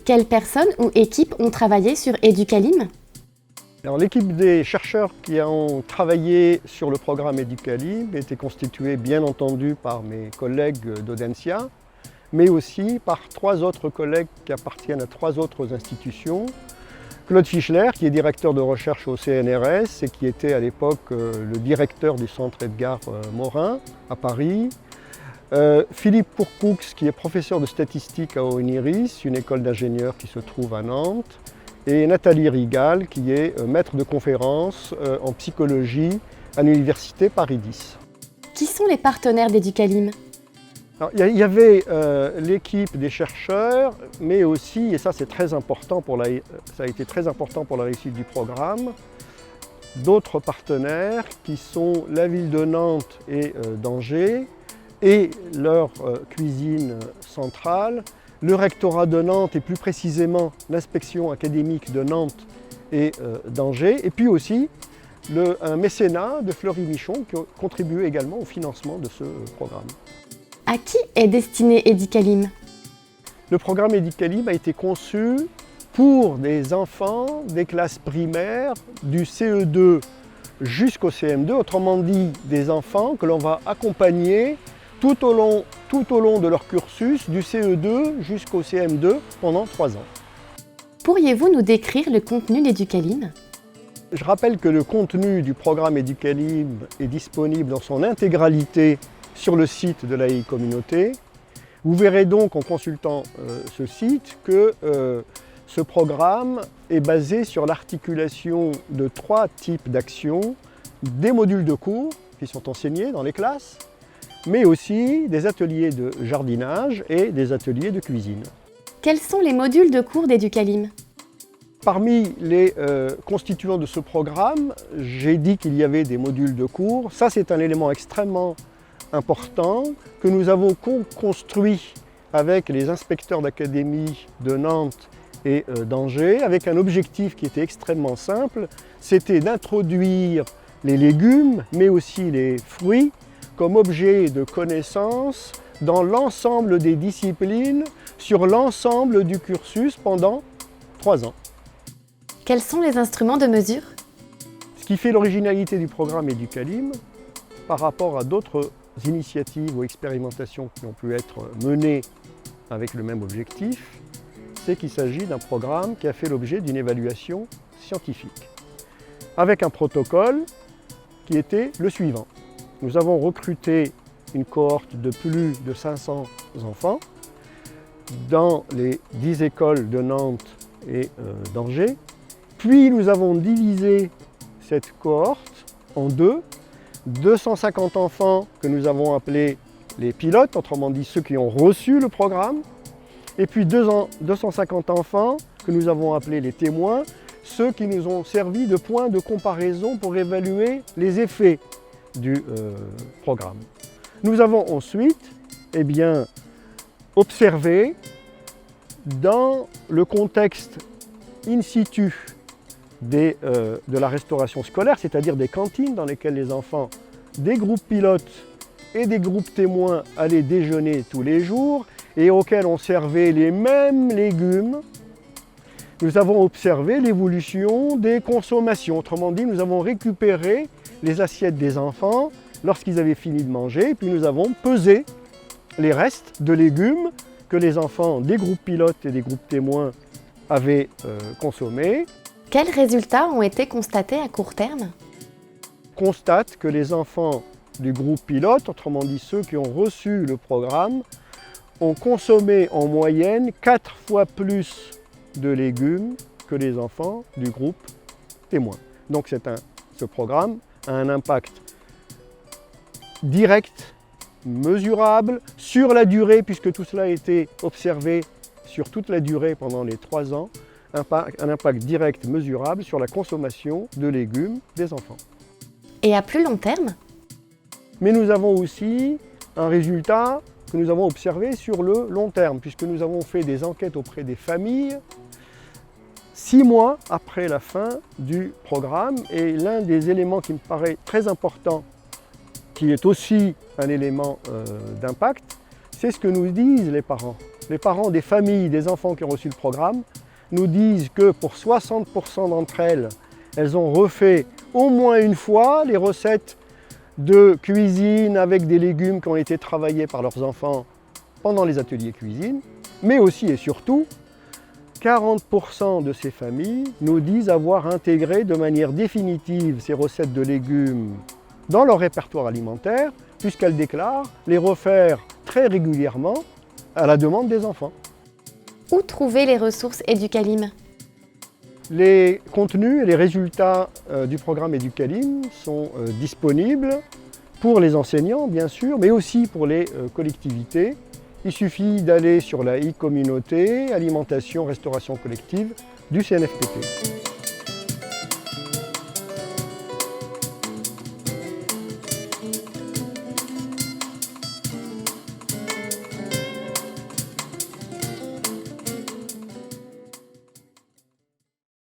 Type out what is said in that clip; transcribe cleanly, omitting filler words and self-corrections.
Quelles personnes ou équipes ont travaillé sur Educalim? Alors, l'équipe des chercheurs qui ont travaillé sur le programme Educalim était constituée bien entendu par mes collègues d'Audencia, mais aussi par 3 autres collègues qui appartiennent à 3 autres institutions. Claude Fischler, qui est directeur de recherche au CNRS et qui était à l'époque le directeur du centre Edgar Morin à Paris. Philippe Courcoux, qui est professeur de statistique à ONIRIS, une école d'ingénieurs qui se trouve à Nantes. Et Nathalie Rigal, qui est maître de conférence en psychologie à l'université Paris X. Qui sont les partenaires d'Educalim? Il y avait l'équipe des chercheurs, mais aussi, et ça c'est très important ça a été très important pour la réussite du programme, d'autres partenaires qui sont la ville de Nantes et d'Angers et leur cuisine centrale, le rectorat de Nantes et plus précisément l'inspection académique de Nantes et d'Angers, et puis aussi un mécénat de Fleury Michon qui a contribué également au financement de ce programme. À qui est destiné Educalim? Le programme Educalim a été conçu pour des enfants des classes primaires du CE2 jusqu'au CM2, autrement dit des enfants que l'on va accompagner tout au long de leur cursus du CE2 jusqu'au CM2 pendant 3 ans. Pourriez-vous nous décrire le contenu d'Educalim? Je rappelle que le contenu du programme Educalim est disponible dans son intégralité sur le site de l'AI Communauté. Vous verrez donc en consultant ce site que ce programme est basé sur l'articulation de 3 types d'actions, des modules de cours qui sont enseignés dans les classes, mais aussi des ateliers de jardinage et des ateliers de cuisine. Quels sont les modules de cours d'Educalim? Parmi les constituants de ce programme, j'ai dit qu'il y avait des modules de cours. Ça, c'est un élément extrêmement important que nous avons construit avec les inspecteurs d'académie de Nantes et d'Angers, avec un objectif qui était extrêmement simple, c'était d'introduire les légumes, mais aussi les fruits, comme objet de connaissance dans l'ensemble des disciplines, sur l'ensemble du cursus pendant 3 ans. Quels sont les instruments de mesure? Ce qui fait l'originalité du programme Educalim par rapport à d'autres initiatives ou expérimentations qui ont pu être menées avec le même objectif, c'est qu'il s'agit d'un programme qui a fait l'objet d'une évaluation scientifique, avec un protocole qui était le suivant. Nous avons recruté une cohorte de plus de 500 enfants dans les 10 écoles de Nantes et d'Angers, puis nous avons divisé cette cohorte en 250 enfants que nous avons appelés les pilotes, autrement dit ceux qui ont reçu le programme, et puis 250 enfants que nous avons appelés les témoins, ceux qui nous ont servi de point de comparaison pour évaluer les effets du programme. Nous avons ensuite observé dans le contexte in situ de la restauration scolaire, c'est-à-dire des cantines dans lesquelles les enfants des groupes pilotes et des groupes témoins allaient déjeuner tous les jours et auxquels on servait les mêmes légumes. Nous avons observé l'évolution des consommations. Autrement dit, nous avons récupéré les assiettes des enfants lorsqu'ils avaient fini de manger, et puis nous avons pesé les restes de légumes que les enfants des groupes pilotes et des groupes témoins avaient consommés. Quels résultats ont été constatés à court terme? Constate que les enfants du groupe pilote, autrement dit ceux qui ont reçu le programme, ont consommé en moyenne 4 fois plus de légumes que les enfants du groupe témoin. Donc ce programme a un impact direct, mesurable, sur la durée, puisque tout cela a été observé sur toute la durée pendant les 3 ans, un impact direct, mesurable sur la consommation de légumes des enfants. Et à plus long terme? Mais nous avons aussi un résultat que nous avons observé sur le long terme, puisque nous avons fait des enquêtes auprès des familles 6 mois après la fin du programme. Et l'un des éléments qui me paraît très important, qui est aussi un élément d'impact, c'est ce que nous disent les parents. les parents des familles des enfants qui ont reçu le programme nous disent que pour 60% d'entre elles, elles ont refait au moins une fois les recettes de cuisine avec des légumes qui ont été travaillés par leurs enfants pendant les ateliers cuisine, mais aussi et surtout, 40% de ces familles nous disent avoir intégré de manière définitive ces recettes de légumes dans leur répertoire alimentaire, puisqu'elles déclarent les refaire très régulièrement à la demande des enfants. Où trouver les ressources Educalim? Les contenus et les résultats du programme Educalim sont disponibles pour les enseignants, bien sûr, mais aussi pour les collectivités. Il suffit d'aller sur la e-communauté alimentation restauration collective du CNFPT.